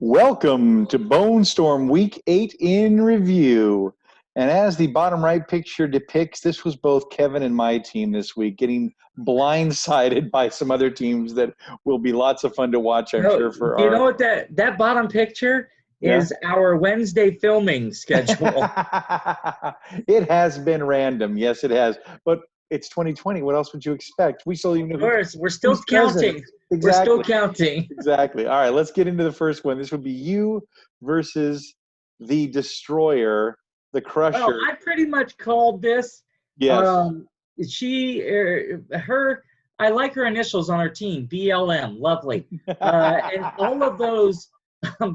Welcome to BONESTORM Week 8 in review. And as the bottom right picture depicts, this was both Kevin and my team this week, getting blindsided by some other teams that will be lots of fun to watch, I'm sure, for You our... know what that bottom picture Yeah? is our Wednesday filming schedule. It has been random. Yes, it has. But it's 2020. What else would you expect? We still even know We're still who's president. counting. We're still Exactly. counting. Exactly. All right, let's get into the first one. This would be you versus the Destroyer, the Well, Crusher. I pretty much called this. Yes. Her. I like her initials on her team, BLM. Lovely. And all of those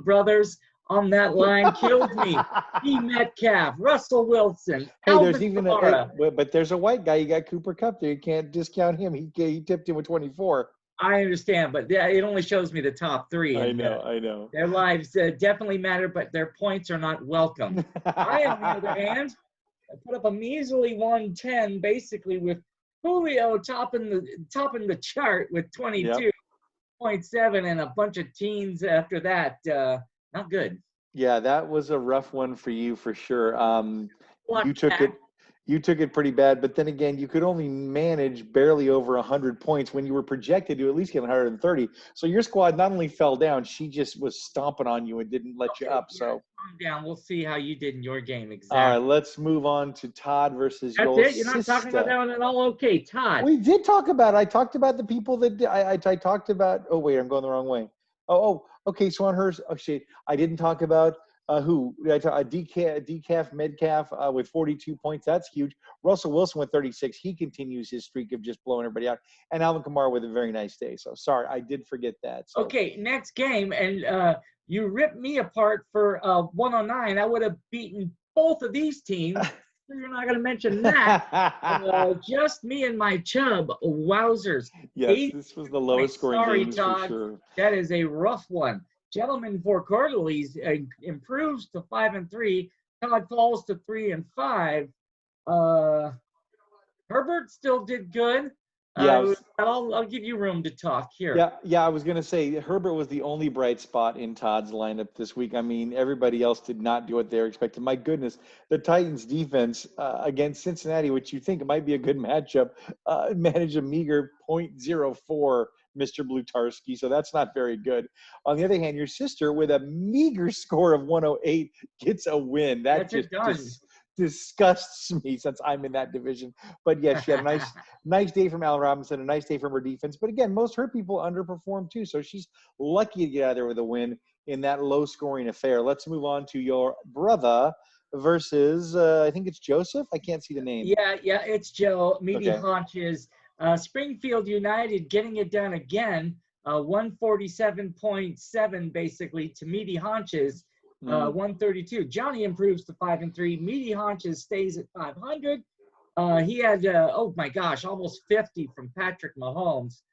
brothers on that line killed me. D. Metcalf, Russell Wilson, Hey, there's Alvin even Kamara. but there's a white guy. You got Cooper Kupp there. You can't discount him. He tipped him with 24. I understand, but it only shows me the top three. I And know. their lives definitely matter, but their points are not welcome. I, on the other hand, I put up a measly 110, basically with Julio topping the chart with 22.7, and a bunch of teens after that. Not good. Yeah, that was a rough one for you for sure. You took Jack. it. You took it pretty bad, but then again, you could only manage barely over 100 points when you were projected to at least get 130. So your squad not only fell down, she just was stomping on you and didn't let you up. So calm down. We'll see how you did in your game. Exactly. All right, let's move on to Todd versus That's your it. You're not talking about sister. that one at all. Okay, Todd. We did talk about it. I talked about the people that I talked about. Oh wait, I'm going the wrong way. Okay. So on hers, oh shit, I didn't talk about who. I talk, Decaf Metcalf with 42 points. That's huge. Russell Wilson with 36. He continues his streak of just blowing everybody out. And Alvin Kamara with a very nice day. So sorry, I did forget that. So. Okay, next game, and you ripped me apart for 109. I would have beaten both of these teams. You're not going to mention that. Just me and my Chubb. Wowzers. Yes, this was the lowest scoring game for sure. That is a rough one. Gentlemen for Cordeleys improves to 5-3. Todd falls to 3-5. Herbert still did good. Yeah, I'll give you room to talk here. Yeah. I was going to say Herbert was the only bright spot in Todd's lineup this week. I mean, everybody else did not do what they were expecting. My goodness, the Titans' defense against Cincinnati, which you think might be a good matchup, managed a meager .04. Mr. Blutarski, so that's not very good. On the other hand, your sister, with a meager score of 108, gets a win. That just disgusts me since I'm in that division. But yes, she had a nice day from Allen Robinson, a nice day from her defense. But again, most of her people underperformed too, so she's lucky to get out of there with a win in that low-scoring affair. Let's move on to your brother versus, I think it's Joseph. I can't see the name. Yeah, it's Joe. Meaty Haunches. Springfield United getting it done again, 147.7 basically to Meaty Haunches, 132. Johnny improves to 5-3. Meaty Haunches stays at 500. He had, oh my gosh, almost 50 from Patrick Mahomes.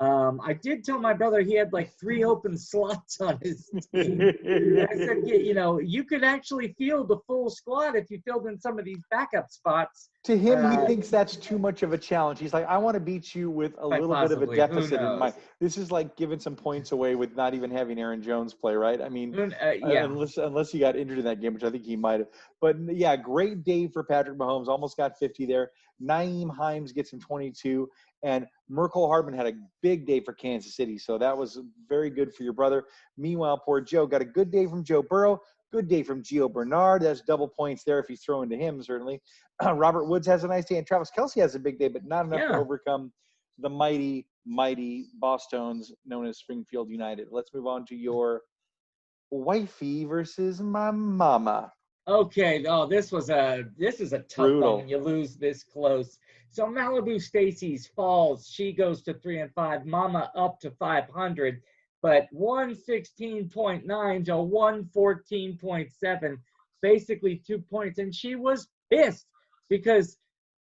I did tell my brother he had like 3 open slots on his team. I said, you could actually field the full squad if you filled in some of these backup spots. To him, he thinks that's too much of a challenge. He's like, I want to beat you with a little bit of a deficit in mind. This is like giving some points away with not even having Aaron Jones play, right? I mean, unless he got injured in that game, which I think he might have. But yeah, great day for Patrick Mahomes. Almost got 50 there. Naeem Hines gets him 22. And Merkel Hardman had a big day for Kansas City. So that was very good for your brother. Meanwhile, poor Joe got a good day from Joe Burrow. Good day from Gio Bernard. That's double points there if he's throwing to him, certainly. Robert Woods has a nice day. And Travis Kelce has a big day, but not enough to overcome the mighty, mighty Bosstones known as Springfield United. Let's move on to your wifey versus my mama. Okay, this is a tough one when you lose this close. So Malibu Stacy's falls. She goes to 3-5. Mama up to 500, but 116.9 to 114.7, basically 2 points. And she was pissed because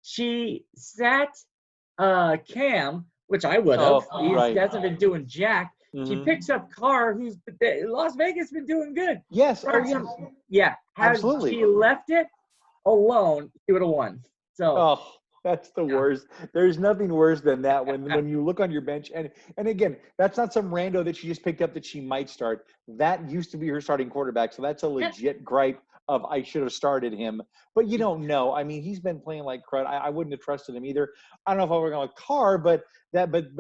she sat Cam, which I would have. He hasn't been doing jack. She picks up Carr, who's Las Vegas been doing good. Yes. Yeah. Had Absolutely. she left it alone, she would have won. So That's the worst. There's nothing worse than that when you look on your bench. And again, that's not some rando that she just picked up that she might start. That used to be her starting quarterback. So that's a legit gripe of I should have started him. But you don't know. I mean, he's been playing like crud. I wouldn't have trusted him either. I don't know if I were going with Carr, but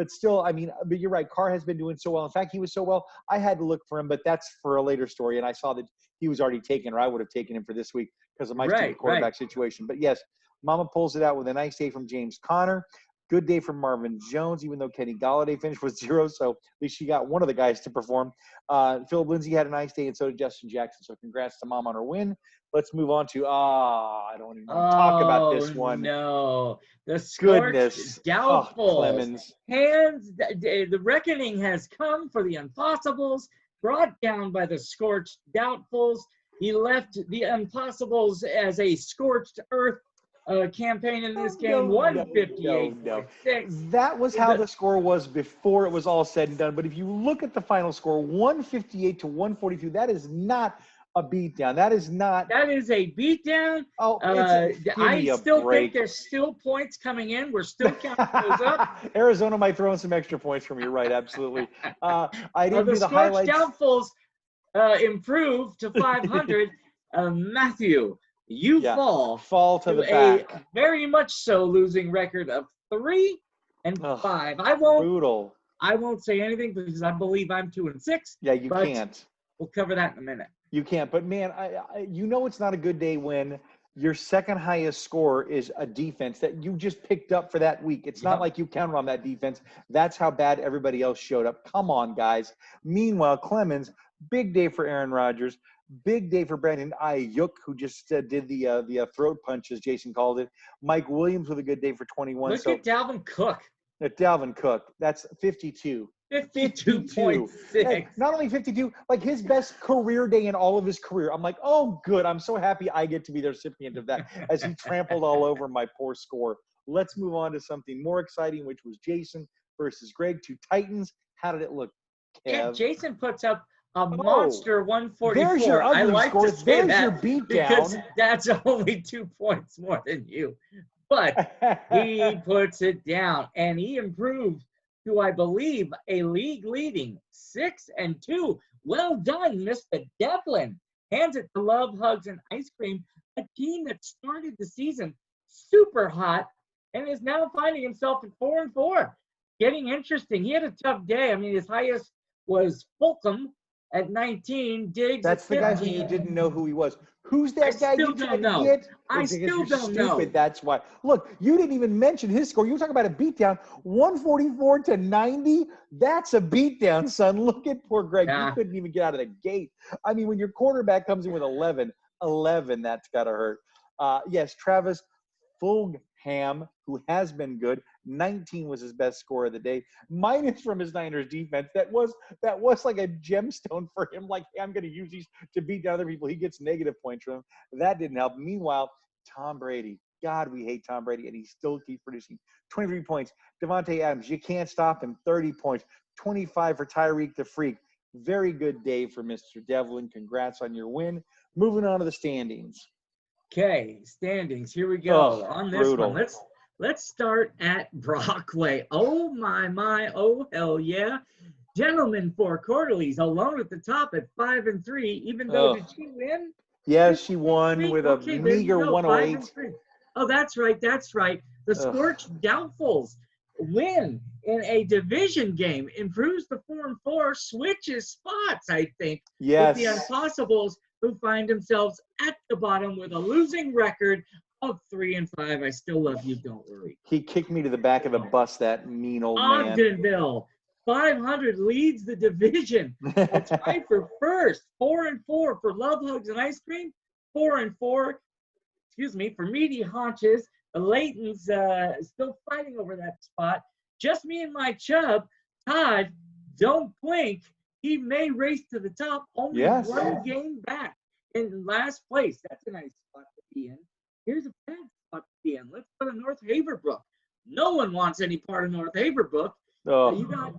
still, I mean, but you're right. Carr has been doing so well. In fact, he was so well, I had to look for him, but that's for a later story. And I saw that he was already taken, or I would have taken him for this week because of my stupid quarterback situation. But yes, Mama pulls it out with a nice day from James Conner. Good day from Marvin Jones, even though Kenny Golladay finished with 0. So at least she got one of the guys to perform. Philip Lindsay had a nice day, and so did Justin Jackson. So congrats to Mom on her win. Let's move on to, I don't even want to talk about this one. No. The scorched doubtful. Clemens. The reckoning has come for the Impossibles, brought down by the scorched doubtfuls. He left the Impossibles as a scorched earth campaign in this game, 158. No. That was how the score was before it was all said and done. But if you look at the final score, 158 to 142, that is not a beatdown. That is a beatdown. I still think there's still points coming in. We're still counting those up. Arizona might throw in some extra points from you, right? Absolutely. I didn't do the highlights. The doubtfuls improved to 500. Matthew, you fall to the back. A very much so losing record of 3 and 5. Brutal. I won't say anything because I believe I'm 2 and 6. Yeah, you can't. We'll cover that in a minute. You can't. But man, it's not a good day when your second highest score is a defense that you just picked up for that week. It's not like you counted on that defense. That's how bad everybody else showed up. Come on, guys. Meanwhile, Clemens, big day for Aaron Rodgers. Big day for Brandon Ayuk, who just did the throat punch, as Jason called it. Mike Williams with a good day for 21. Look at Dalvin Cook. Dalvin Cook, that's 52. 52.6. Not only 52, like his best career day in all of his career. I'm like, oh, good. I'm so happy I get to be the recipient of that as he trampled all over my poor score. Let's move on to something more exciting, which was Jason versus Greg, 2 Titans. How did it look, Kev? Yeah, Jason puts up a monster 144. There's your ugly I like score. to say There's your beatdown. Because that's only 2 points more than you. But he puts it down, and he improved to, I believe, a league-leading 6 and 2. Well done, Mr. Devlin. Hands it to Love, Hugs, and Ice Cream, a team that started the season super hot and is now finding himself at 4 and 4. Getting interesting. He had a tough day. I mean, his highest was Fulcom at 19. Diggs. That's the guy who you didn't know who he was. Who's that guy you tried to get? I still don't know. That's why. Look, you didn't even mention his score. You were talking about a beatdown, 144 to 90. That's a beatdown, son. Look at poor Greg. He couldn't even get out of the gate. I mean, when your quarterback comes in with 11, that's got to hurt. Yes, Travis Fulgham, who has been good. 19 was his best score of the day, minus from his Niners defense. That was like a gemstone for him. Like, hey, I'm going to use these to beat down other people. He gets negative points from them. That didn't help. Meanwhile, Tom Brady. God, we hate Tom Brady, and he still keeps producing. 23 points. Devontae Adams, you can't stop him. 30 points. 25 for Tyreek the Freak. Very good day for Mr. Devlin. Congrats on your win. Moving on to the standings. Okay, standings. Here we go. On this one, let's start at Brockway. Oh, my. Oh, hell yeah. Gentlemen, for Quarterly's alone at the top at 5 and 3, even though, did she win? Yeah, she won with a meager 108. Oh, that's right. The Scorched Doubtfuls win in a division game, improves to 4 and 4, switches spots, I think, yes, with the Impossibles, who find themselves at the bottom with a losing record of 3 and 5. I still love you. Don't worry. He kicked me to the back of the bus, that mean old man. Ogdenville, 500 leads the division. It's tied for first. 4 and 4 for Love, Hugs, and Ice Cream. 4 and 4, for Meaty Haunches. The Layton's still fighting over that spot. Just me and my Chubb. Todd, don't blink. He may race to the top, only one game back in last place. That's a nice spot to be in. Here's a bad spot to be in. Let's go to North Haverbrook. No one wants any part of North Haverbrook. You got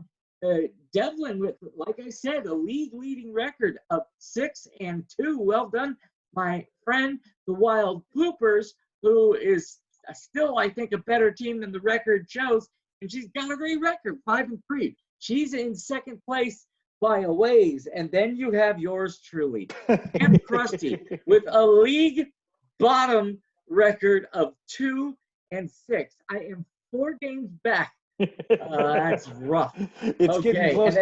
Devlin with, like I said, a league-leading record of 6 and 2. Well done, my friend, the Wild Poopers, who is still, I think, a better team than the record shows, and she's got a great record, 5-3. She's in second place by a ways, and then you have yours truly, Camp Krusty, with a league bottom record of 2-6. I am 4 games back. That's rough. It's getting close.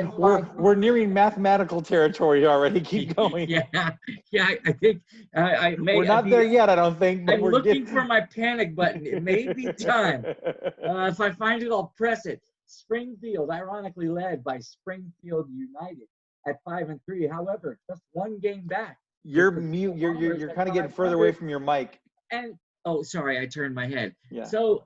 We're nearing mathematical territory already. Keep going. Yeah. I think I may. We're not there yet, I don't think. But I'm looking for my panic button. It may be time. If I find it, I'll press it. Springfield, ironically led by Springfield United at 5-3. However, just 1 game back. You're mute. You're kind of getting further away from your mic. And oh, sorry, I turned my head. Yeah. So,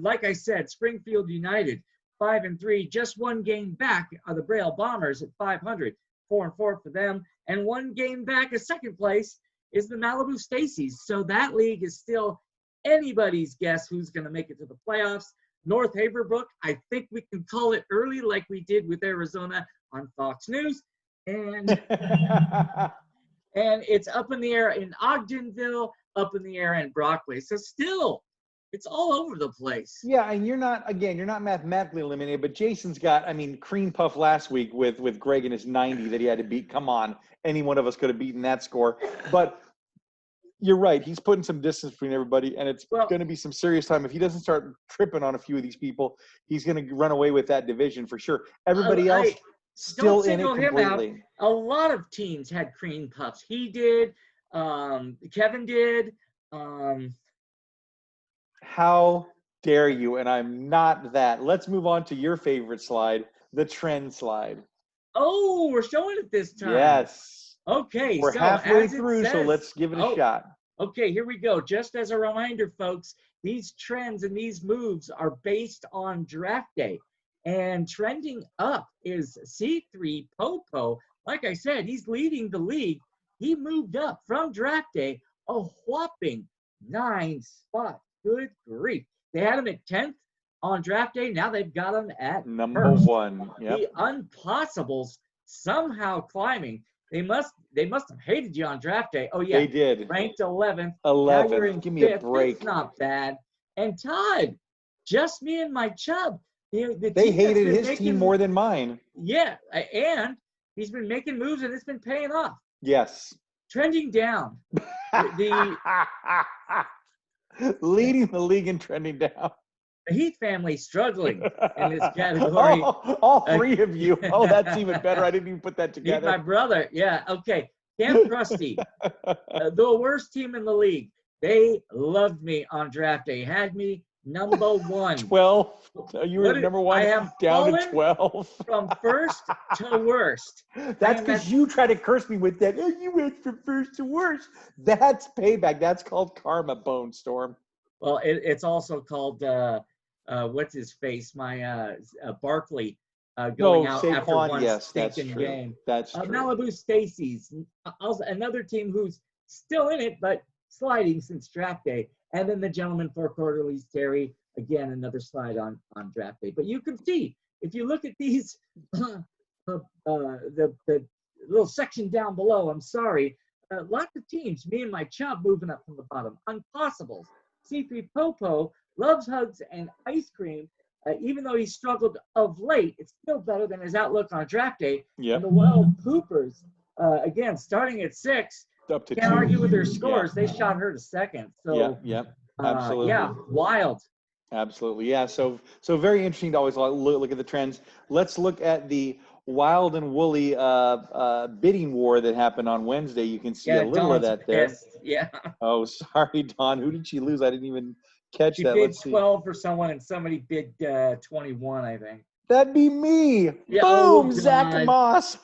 like I said, Springfield United 5-3, just 1 game back are the Braille Bombers at 500, 4-4 for them, and 1 game back as second place is the Malibu Stacys. So that league is still anybody's guess who's going to make it to the playoffs. North Haverbrook, I think we can call it early, like we did with Arizona on Fox News, and and it's up in the air in Ogdenville, up in the air in Brockway. So still, it's all over the place. Yeah, and you're not mathematically eliminated, but Jason's got, cream puff last week with Greg and his 90 that he had to beat. Come on, any one of us could have beaten that score. But you're right. He's putting some distance between everybody, and it's going to be some serious time. If he doesn't start tripping on a few of these people, he's going to run away with that division for sure. Everybody else still in it completely. A lot of teams had cream puffs. He did. Kevin did. How dare you? And I'm not that. Let's move on to your favorite slide, the trend slide. Oh, we're showing it this time. Yes. Okay. We're halfway through, so let's give it a shot. Okay, here we go. Just as a reminder, folks, these trends and these moves are based on draft day. And trending up is C3 Popo. Like I said, he's leading the league. He moved up from draft day a whopping 9 spots. Good grief. They had him at 10th on draft day. Now they've got him at number 1. Yep. The Unpossibles somehow climbing. They must have hated you on draft day. Oh, yeah. They did. Ranked 11th. 11th. Give me 5th. A break. It's not bad. And Todd, just me and my chub. They hated his team more than mine. Yeah, and he's been making moves, and it's been paying off. Yes. Trending down. Leading the league in trending down. The Heath family struggling in this category. All 3 of you. Oh, that's even better. I didn't even put that together. My brother. Yeah, okay. Camp Krusty, the worst team in the league. They loved me on draft day. Had me number 1. 12. You were number 1. I have down to 12. From first to worst. That's because you tried to curse me with that. Oh, you went from first to worst. That's payback. That's called karma, BONESTORM. Well, it's also called what's his face? My Barkley going out Saquon, after one yes, stinking game. That's true. Malibu Stacys, another team who's still in it but sliding since draft day. And then the gentleman for Quarterly's Terry, again, another slide on draft day. But you can see, if you look at these, the little section down below, I'm sorry, lots of teams, me and my chub moving up from the bottom. Unpossibles. C3 Popo loves hugs and ice cream. Even though he struggled of late, it's still better than his outlook on draft day. Yep. And the Wild Poopers, again, starting at 6, up to can't 2. argue with their scores. They shot her to 2nd. So absolutely. Wild. Absolutely. Yeah. So very interesting to always look at the trends. Let's look at the wild and woolly bidding war that happened on Wednesday. You can see a little of that there. Yeah. Oh, sorry, Dawn. Who did she lose? I didn't even catch that. She bid 12 for someone, and somebody bid 21, I think. That'd be me. Yeah, boom, Zach Moss.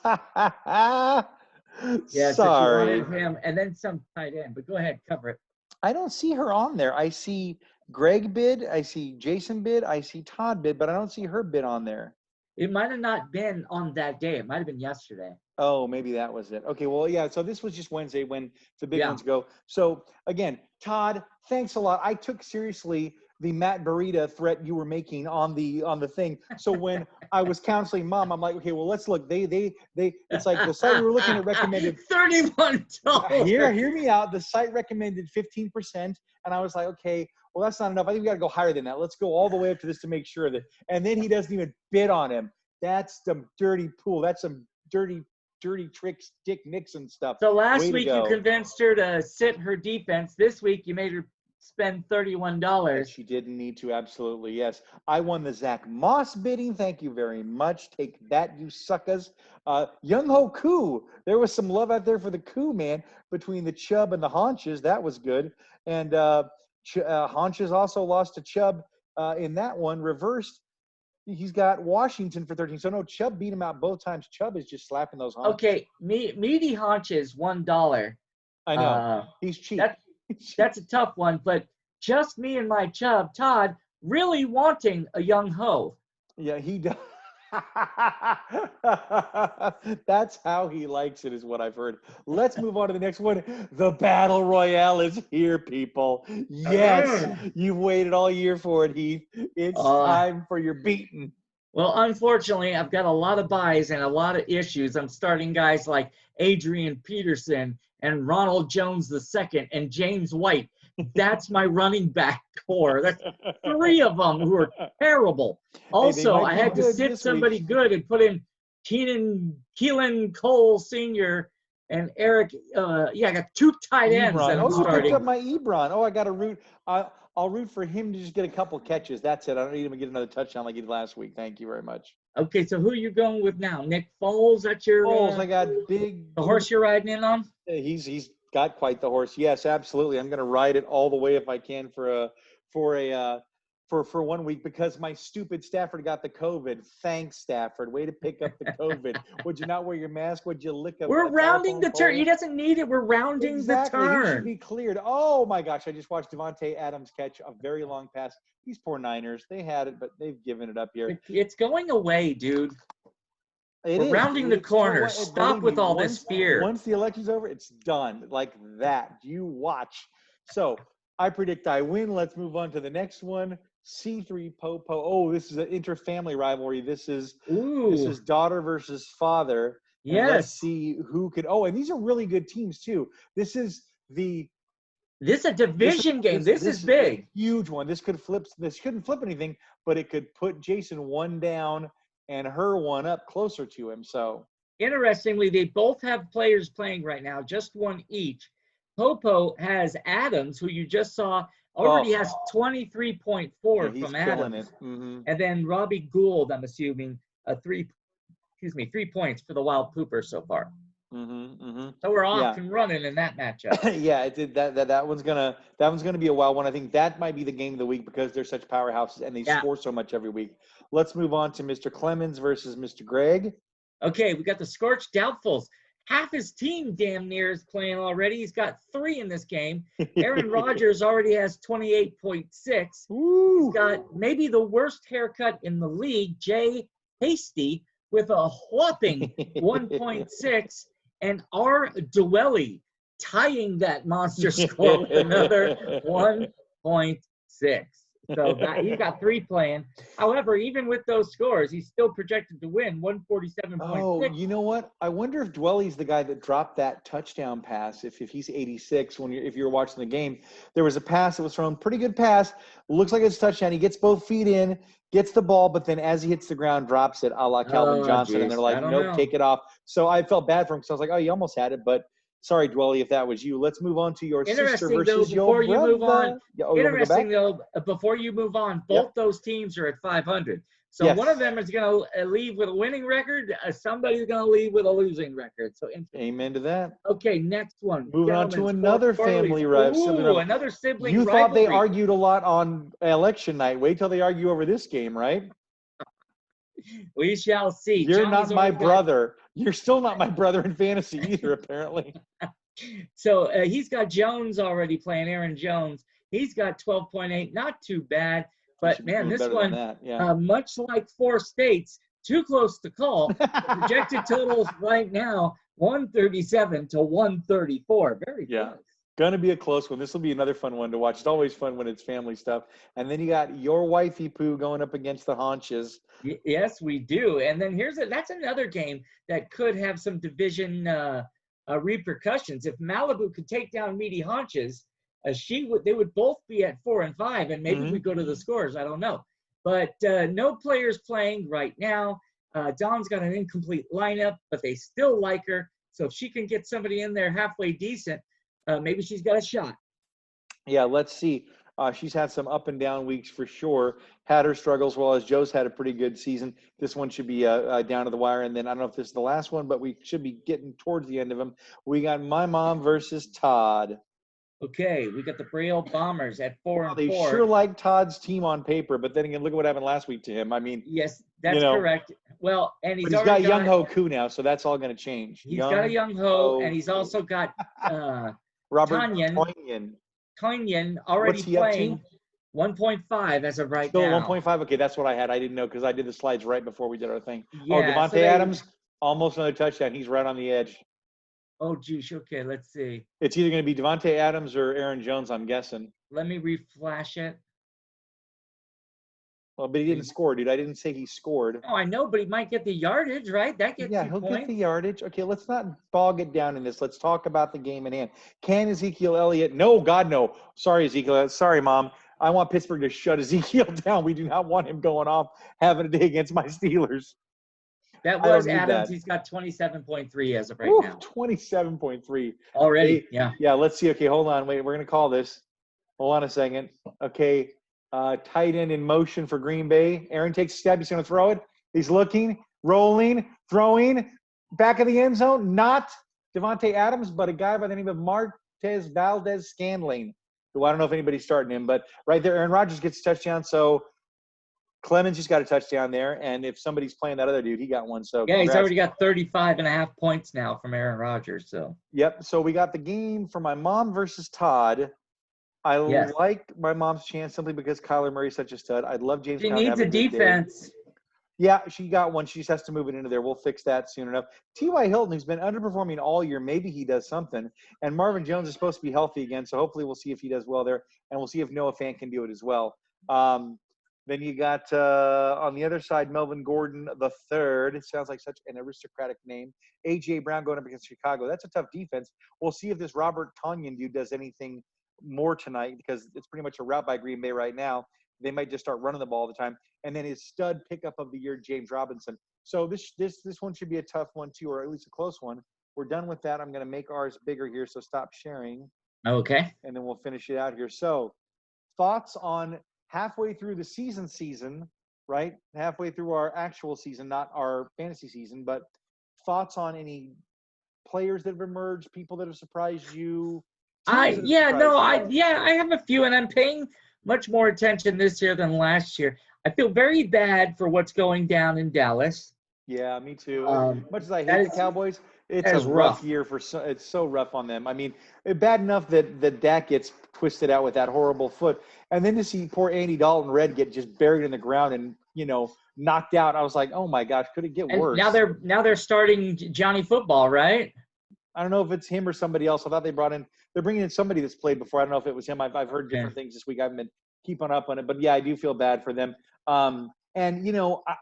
Yeah, sorry. So him, and then some tight end. But go ahead, cover it. I don't see her on there. I see Greg bid. I see Jason bid. I see Todd bid, but I don't see her bid on there. It might have not been on that day. It might have been yesterday. Oh, maybe that was it. Okay, well, yeah, so this was just Wednesday when the big ones go. So, again, Todd, thanks a lot. I took seriously the Matt Burita threat you were making on the thing. So when I was counseling Mom, I'm like, okay, well, let's look. It's like the site we were looking at recommended $31. Hear me out. The site recommended 15%, and I was like, okay, well, that's not enough. I think we got to go higher than that. Let's go all the way up to this to make sure that. And then he doesn't even bid on him. That's some dirty pool. That's some dirty tricks, Dick Nixon stuff. So last week you convinced her to sit her defense. This week you made her spend $31. She didn't need to, absolutely, yes. I won the Zach Moss bidding. Thank you very much. Take that, you suckers. Young Ho Koo. There was some love out there for the Koo, man, between the Chubb and the Haunches. That was good. And Haunches also lost to Chubb in that one, reversed. He's got Washington for 13. So, no, Chubb beat him out both times. Chubb is just slapping those haunches. Okay, Meaty Haunches, $1. I know. He's cheap. That's a tough one, but just me and my Chubb, Todd, really wanting a Young Ho. Yeah, he does. That's how he likes it, is what I've heard. Let's move on to the next one. The Battle Royale is here, people. Yes, you've waited all year for it, Heath. It's time for your beating. Well, unfortunately, I've got a lot of buys and a lot of issues. I'm starting guys like Adrian Peterson and Ronald Jones II and James White. That's my running back core. That's 3 of them who are terrible. Also, I had to sit somebody good and put in Keelan Cole Sr. and Eric. I got 2 tight ends that I'm starting. You picked up my Ebron. I got to root. I'll root for him to just get a couple catches. That's it. I don't need him to get another touchdown like he did last week. Thank you very much. Okay, so who are you going with now? Nick Foles? That's your Foles. I got the horse you're riding in on? He's got quite the horse. Yes, absolutely. I'm going to ride it all the way if I can for 1 week, because my stupid Stafford got the COVID. Thanks, Stafford. Way to pick up the COVID. Would you not wear your mask? Would you lick up? We're rounding the turn. He doesn't need it. We're rounding the turn. He should be cleared. Oh my gosh! I just watched Devontae Adams catch a very long pass. These poor Niners. They had it, but they've given it up here. It's going away, dude. We're rounding the corner. Stop with all this fear. Once the election's over, it's done. Like that. You watch. So I predict I win. Let's move on to the next one. C3 Popo. Oh, this is an interfamily rivalry. This is daughter versus father. Yes. And let's see who could. Oh, and these are really good teams too. This is a division game. This is big. Huge one. This couldn't flip anything, but it could put Jason one down and her one up closer to him. So interestingly, they both have players playing right now, just one each. Popo has Adams, who you just saw, already has 23.4 from Adams. Mm-hmm. And then Robbie Gould, I'm assuming, 3 points for the Wild Pooper so far. Mm-hmm, mm-hmm. So we're off and running in that matchup. Yeah, it did. That one's gonna be a wild one. I think that might be the game of the week because they're such powerhouses and they score so much every week. Let's move on to Mr. Clemens versus Mr. Greg. Okay, we got the Scorched Doubtfuls. Half his team damn near is playing already. He's got 3 in this game. Aaron Rodgers already has 28.6. He's got maybe the worst haircut in the league, Jay Hasty, with a whopping 1.6. And R. Dwelly tying that monster score with another 1.6. So he's got 3 playing. However, even with those scores, he's still projected to win 147.6. Oh, you know what? I wonder if Dwelly's the guy that dropped that touchdown pass. If he's 86, if you're watching the game, there was a pass that was thrown, pretty good pass. Looks like it's a touchdown. He gets both feet in, gets the ball, but then as he hits the ground, drops it, a la Calvin Johnson. And they're like, nope, take it off. So I felt bad for him because I was like, oh, you almost had it, but. Sorry, Dwelly, if that was you. Let's move on to your sister versus your brother. Before you move on, both those teams are at 500. So one of them is going to leave with a winning record. Somebody's going to leave with a losing record. So amen to that. Okay, next one. Moving on to another family rivalry. Another sibling rivalry. You thought they argued a lot on election night. Wait till they argue over this game, right? We shall see. You're not my brother. You're still not my brother in fantasy either, apparently. So he's got Jones already playing, Aaron Jones. He's got 12.8. Not too bad. But, man, this one, much like 4 states, too close to call. Projected totals right now, 137 to 134. Very close. Gonna be a close one. This will be another fun one to watch. It's always fun when it's family stuff. And then you got your wifey Pooh going up against the Haunches. Yes, we do. And then that's another game that could have some division repercussions. If Malibu could take down Meaty Haunches, they would both be at 4 and 5, and maybe we go to the scores. I don't know. But no players playing right now. Dawn's got an incomplete lineup, but they still like her. So if she can get somebody in there halfway decent, maybe she's got a shot. Yeah, let's see. She's had some up and down weeks for sure. Had her struggles, well as Joe's had a pretty good season. This one should be down to the wire. And then I don't know if this is the last one, but we should be getting towards the end of them. We got my mom versus Todd. Okay, we got the Braille Bombers at 4 and 4. They sure like Todd's team on paper, but then again, look at what happened last week to him. I mean, yes, that's correct. Well, and he's got Young Ho Koo now, so that's all going to change. He's got a Young Ho, and he's also got Robert Tonyan already playing 1.5 as of right now. Still 1.5. Okay, that's what I had. I didn't know because I did the slides right before we did our thing. Yeah, Devontae Adams, almost another touchdown. He's right on the edge. Oh, geez. Okay, let's see. It's either going to be Devontae Adams or Aaron Jones, I'm guessing. Let me reflash it. Well, but he didn't score, dude. I didn't say he scored. Oh, I know, but he might get the yardage, right? That gets he'll get the yardage. Okay, let's not bog it down in this. Let's talk about the game in hand. Can Ezekiel Elliott? No, God, no. Sorry, Ezekiel. Sorry, Mom. I want Pittsburgh to shut Ezekiel down. We do not want him going off having a day against my Steelers. That was Adams. He's got 27.3 as of right now. 27.3. Already, yeah. Yeah, let's see. Okay, hold on. Wait, we're going to call this. Hold on a second. Okay, tight end in motion for Green Bay. Aaron takes a step. He's going to throw it. He's looking, rolling, throwing. Back of the end zone. Not Devontae Adams, but a guy by the name of Martez Valdez-Scantling, who I don't know if anybody's starting him. But right there, Aaron Rodgers gets a touchdown. So Clemens just got a touchdown there, and if somebody's playing that other dude, he got one. So yeah, congrats. He's already got 35.5 points now from Aaron Rodgers. So yep. So we got the game for my mom versus Todd. I like my mom's chance simply because Kyler Murray's such a stud. I'd love James. She needs a defense. Yeah, she got one. She just has to move it into there. We'll fix that soon enough. T.Y. Hilton, who's been underperforming all year, maybe he does something. And Marvin Jones is supposed to be healthy again, so hopefully we'll see if he does well there, and we'll see if Noah Fant can do it as well. Then you got on the other side, Melvin Gordon the third. It sounds like such an aristocratic name. A.J. Brown going up against Chicago. That's a tough defense. We'll see if this Robert Tonyan dude does anything more tonight because it's pretty much a rout by Green Bay right now. They might just start running the ball all the time. And then his stud pickup of the year, James Robinson. So this one should be a tough one too, or at least a close one. We're done with that. I'm going to make ours bigger here, so stop sharing. Okay. And then we'll finish it out here. So thoughts on halfway through the season, right? Halfway through our actual season, not our fantasy season, but thoughts on any players that have emerged, people that have surprised you? I have a few, and I'm paying much more attention this year than last year. I feel very bad for what's going down in Dallas. Yeah, me too. Much as I hate the Cowboys, it's a rough year it's so rough on them. I mean, bad enough that Dak gets twisted out with that horrible foot, and then to see poor Andy Dalton Red get just buried in the ground and knocked out. I was like, oh my gosh, could it get worse? Now they're starting Johnny Football, right? I don't know if it's him or somebody else. I thought they're bringing in somebody that's played before. I don't know if it was him. I've heard different things this week. I haven't been keeping up on it, but yeah, I do feel bad for them. And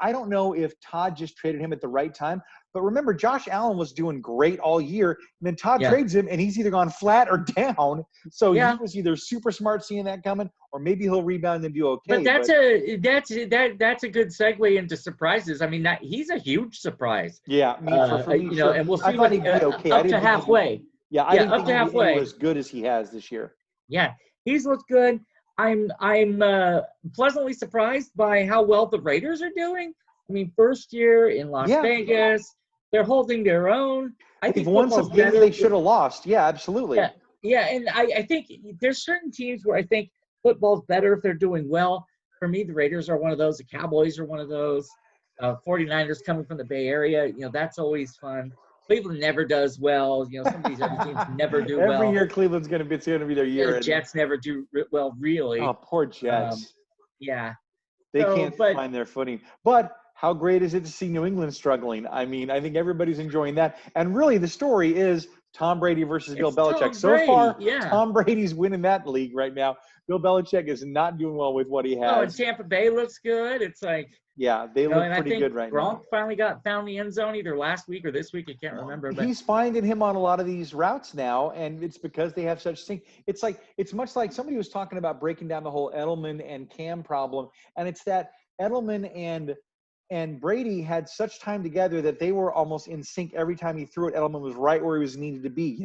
I don't know if Todd just traded him at the right time, but remember Josh Allen was doing great all year, and then Todd trades him, and he's either gone flat or down. So he was either super smart seeing that coming, or maybe he'll rebound and do okay. But that's a good segue into surprises. I mean, he's a huge surprise. Yeah, for me, and we'll see what he'd be okay. Up to halfway. I didn't think he'd be as good as he has this year. Yeah, he's looked good. I'm pleasantly surprised by how well the Raiders are doing. I mean, first year in Las Vegas, they're holding their own. I think won some games they should have lost. Yeah, absolutely. Yeah, and I think there's certain teams where I think football's better if they're doing well. For me, the Raiders are one of those. The Cowboys are one of those. 49ers coming from the Bay Area, that's always fun. Cleveland never does well. Some of these other teams never do well. Every year Cleveland's going to be their year. The Jets never do well, really. Oh, poor Jets. They can't find their footing. But how great is it to see New England struggling? I mean, I think everybody's enjoying that. And really the story is Tom Brady versus Bill It's Belichick. Tom So Brady, far, yeah. Tom Brady's winning that league right now. Bill Belichick is not doing well with what he has. Oh, and Tampa Bay looks good. It's like, yeah, they look pretty good right now. Gronk finally found the end zone either last week or this week. I can't remember. But he's finding him on a lot of these routes now, and it's because they have such thing. It's like, it's much like somebody was talking about breaking down the whole Edelman and Cam problem, and it's that Edelman and Brady had such time together that they were almost in sync. Every time he threw it, Edelman was right where he was needed to be,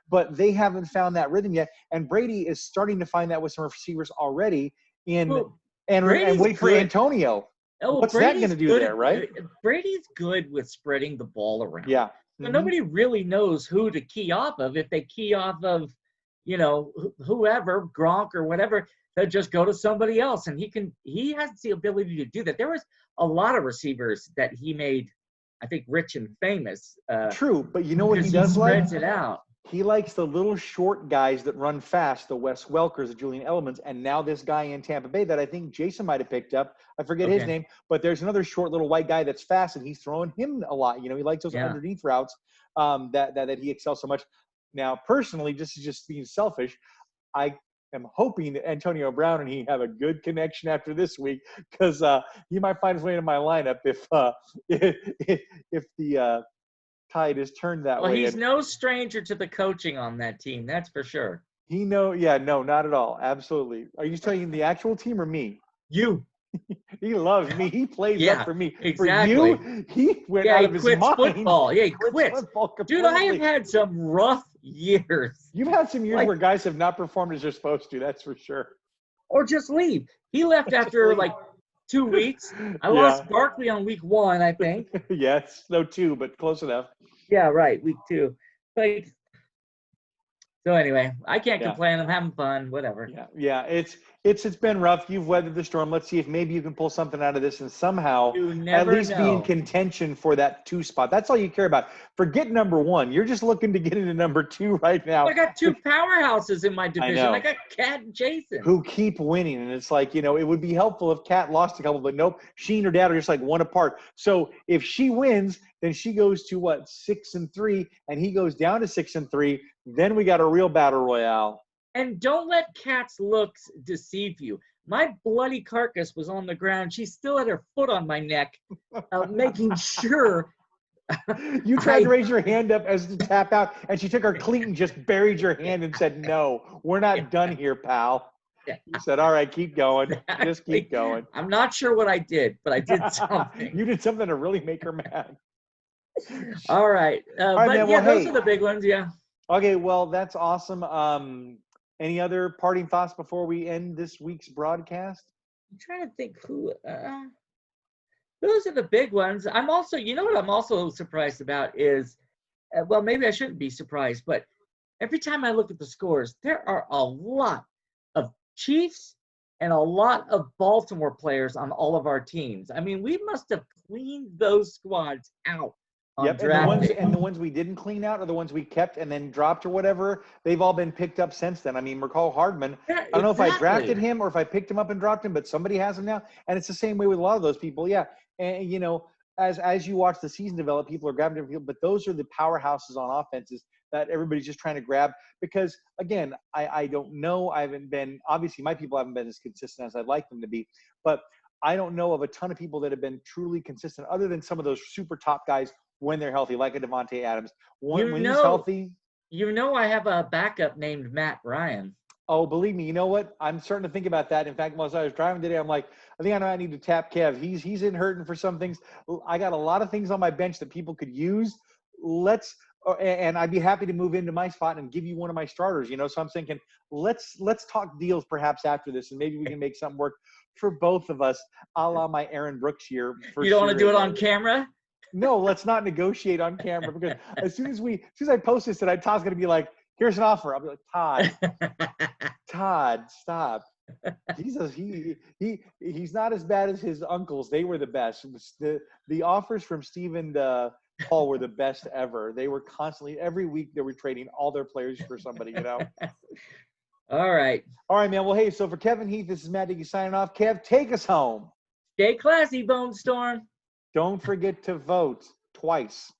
but they haven't found that rhythm yet. And Brady is starting to find that with some receivers already and wait for Antonio. Oh, what's that going to do there, right? Brady's good with spreading the ball around. Yeah. So nobody really knows who to key off of. If they key off of, whoever, Gronk or whatever, they'll just go to somebody else. And he has the ability to do that. There was a lot of receivers that he made, I think, rich and famous. True, but you know what he does like? He spreads it out. He likes the little short guys that run fast, the Wes Welkers, the Julian Edelmans, and now this guy in Tampa Bay that I think Jason might have picked up. I forget his name, but there's another short little white guy that's fast, and he's throwing him a lot. He likes those underneath routes that he excels so much. Now, personally, just being selfish, I am hoping that Antonio Brown and he have a good connection after this week, because he might find his way into my lineup if the tide is turned that way. Well, he's no stranger to the coaching on that team, that's for sure. No, not at all. Absolutely. Are you talking the actual team or me? You. He loves me. He plays up for me. Exactly. For you, he went out of his mind. Football. Yeah, he quits. Dude, I have had some rough years. You've had some years where guys have not performed as they're supposed to, that's for sure. Or just leave. He left after 2 weeks. I lost Barkley on week 1, I think. Yes. No, 2, but close enough. Yeah, right. Week 2. So anyway, I can't complain. I'm having fun. Whatever. Yeah. It's been rough. You've weathered the storm. Let's see if maybe you can pull something out of this and somehow at least be in contention for that 2 spot. That's all you care about. Forget number 1. You're just looking to get into number 2 right now. I got 2 powerhouses in my division. I got Kat and Jason, who keep winning, and it's like, it would be helpful if Kat lost a couple, but nope. She and her dad are just like 1 apart. So if she wins, then she goes to 6-3, and he goes down to 6-3. Then we got a real battle royale. And don't let Kat's looks deceive you. My bloody carcass was on the ground. She still had her foot on my neck, making sure. You tried to raise your hand up as to tap out, and she took her cleat and just buried your hand and said, "No, we're not done here, pal." You said, "All right, keep going. Just keep going." I'm not sure what I did, but I did something. You did something to really make her mad. All right. Those are the big ones, Okay, well, that's awesome. Any other parting thoughts before we end this week's broadcast? I'm trying to think who. Those are the big ones. I'm also, what I'm also surprised about is, well, maybe I shouldn't be surprised, but every time I look at the scores, there are a lot of Chiefs and a lot of Baltimore players on all of our teams. I mean, we must have cleaned those squads out. Yep, and the ones we didn't clean out are the ones we kept and then dropped or whatever. They've all been picked up since then. I mean, McCall Hardman, I don't know if I drafted him or if I picked him up and dropped him, but somebody has him now. And it's the same way with a lot of those people. Yeah. And, as you watch the season develop, people are grabbing different people, but those are the powerhouses on offenses that everybody's just trying to grab. Because, again, I don't know. Obviously, my people haven't been as consistent as I'd like them to be. But I don't know of a ton of people that have been truly consistent other than some of those super top guys when they're healthy, like a Devontae Adams. When he's healthy. I have a backup named Matt Ryan. Oh, believe me, you know what? I'm starting to think about that. In fact, as I was driving today, I'm like, I think I know I need to tap Kev. He's in hurting for some things. I got a lot of things on my bench that people could use. And I'd be happy to move into my spot and give you one of my starters, So I'm thinking, let's talk deals perhaps after this, and maybe we can make something work for both of us, a la my Aaron Brooks year. You don't want to do it on camera? No, let's not negotiate on camera, because as soon as I post this, Todd's going to be like, "Here's an offer." I'll be like, Todd, stop. Jesus, he's not as bad as his uncles. They were the best. The offers from Steve and Paul were the best ever. They were constantly, every week they were trading all their players for somebody, All right, man. Well, hey, so for Kevin Heath, this is Matt Dickey signing off. Kev, take us home. Stay classy, BONESTORM. Don't forget to vote twice.